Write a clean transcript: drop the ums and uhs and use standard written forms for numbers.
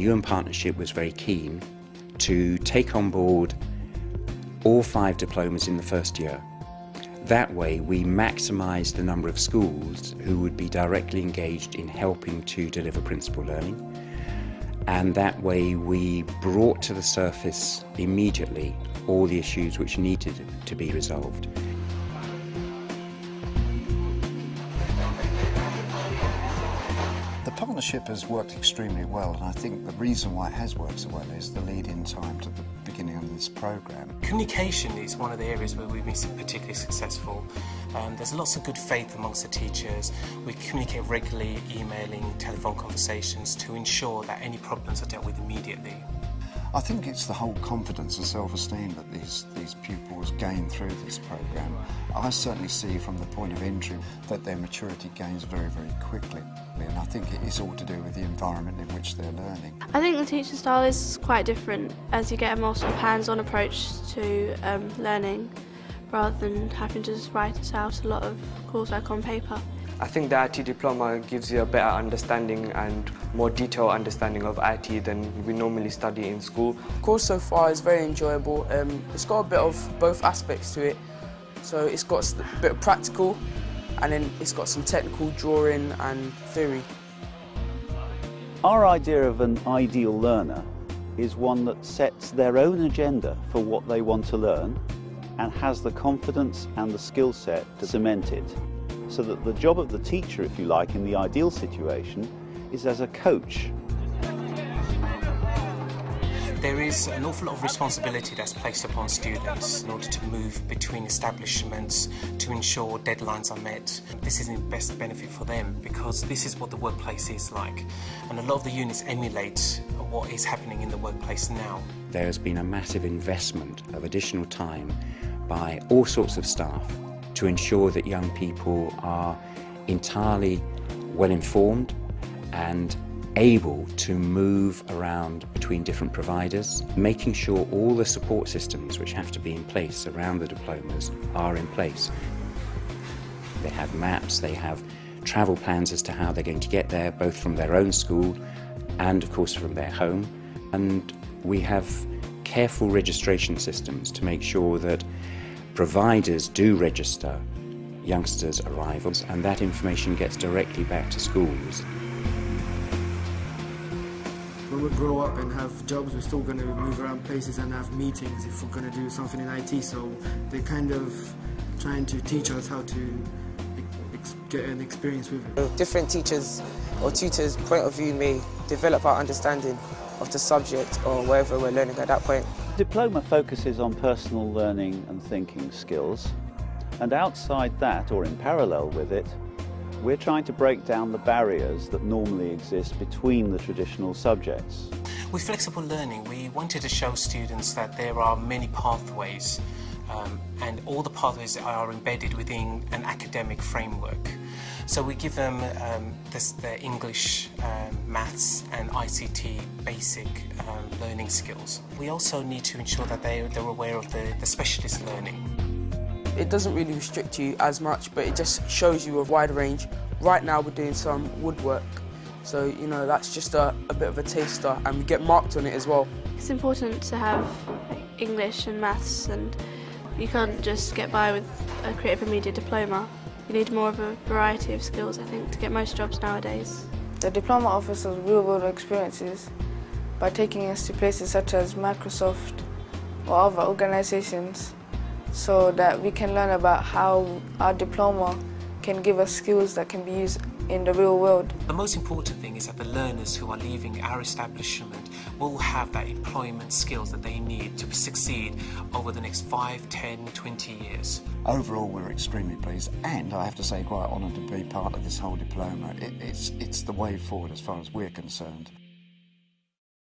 Newham Partnership was very keen to take on board all 5 diplomas in the first year. That way we maximised the number of schools who would be directly engaged in helping to deliver principal learning, and that way we brought to the surface immediately all the issues which needed to be resolved. The partnership has worked extremely well, and I think the reason why it has worked so well is the lead-in time to the beginning of this programme. Communication is one of the areas where we've been particularly successful. There's lots of good faith amongst the teachers. We communicate regularly, emailing, telephone conversations to ensure that any problems are dealt with immediately. I think it's the whole confidence and self-esteem that these pupils gain through this programme. I certainly see from the point of entry that their maturity gains very, very quickly, and I think it is all to do with the environment in which they're learning. I think the teaching style is quite different as you get a more sort of hands-on approach to learning rather than having to just write it out a lot of coursework on paper. I think the IT diploma gives you a better understanding and more detailed understanding of IT than we normally study in school. The course so far is very enjoyable. It's got a bit of both aspects to it. So it's got a bit of practical, and then it's got some technical drawing and theory. Our idea of an ideal learner is one that sets their own agenda for what they want to learn and has the confidence and the skill set to cement it. So that the job of the teacher, if you like, in the ideal situation, is as a coach. There is an awful lot of responsibility that's placed upon students in order to move between establishments to ensure deadlines are met. This is in best benefit for them because this is what the workplace is like, and a lot of the units emulate what is happening in the workplace now. There has been a massive investment of additional time by all sorts of staff to ensure that young people are entirely well informed and able to move around between different providers, making sure all the support systems which have to be in place around the diplomas are in place. They have maps, they have travel plans as to how they're going to get there, both from their own school and of course from their home. And we have careful registration systems to make sure that providers do register youngsters' arrivals, and that information gets directly back to schools. When we grow up and have jobs, we're still going to move around places and have meetings if we're going to do something in IT, so they're kind of trying to teach us how to get an experience with it. Different teachers or tutors' point of view may develop our understanding of the subject or wherever we're learning at that point. Diploma focuses on personal learning and thinking skills, and outside that, or in parallel with it, we're trying to break down the barriers that normally exist between the traditional subjects. With flexible learning, we wanted to show students that there are many pathways, and all the pathways are embedded within an academic framework. So we give them the English, maths and ICT basic learning skills. We also need to ensure that they're aware of the specialist learning. It doesn't really restrict you as much, but it just shows you a wide range. Right now we're doing some woodwork, so you know that's just a bit of a taster, and we get marked on it as well. It's important to have English and maths, and you can't just get by with a creative and media diploma. You need more of a variety of skills, I think, to get most jobs nowadays. The diploma offers us real-world experiences by taking us to places such as Microsoft or other organisations, so that we can learn about how our diploma can give us skills that can be used in the real world. The most important thing is that the learners who are leaving our establishment will have that employment skills that they need to succeed over the next 5, 10, 20 years. Overall, we're extremely pleased, and I have to say quite honoured to be part of this whole diploma. It's the way forward as far as we're concerned.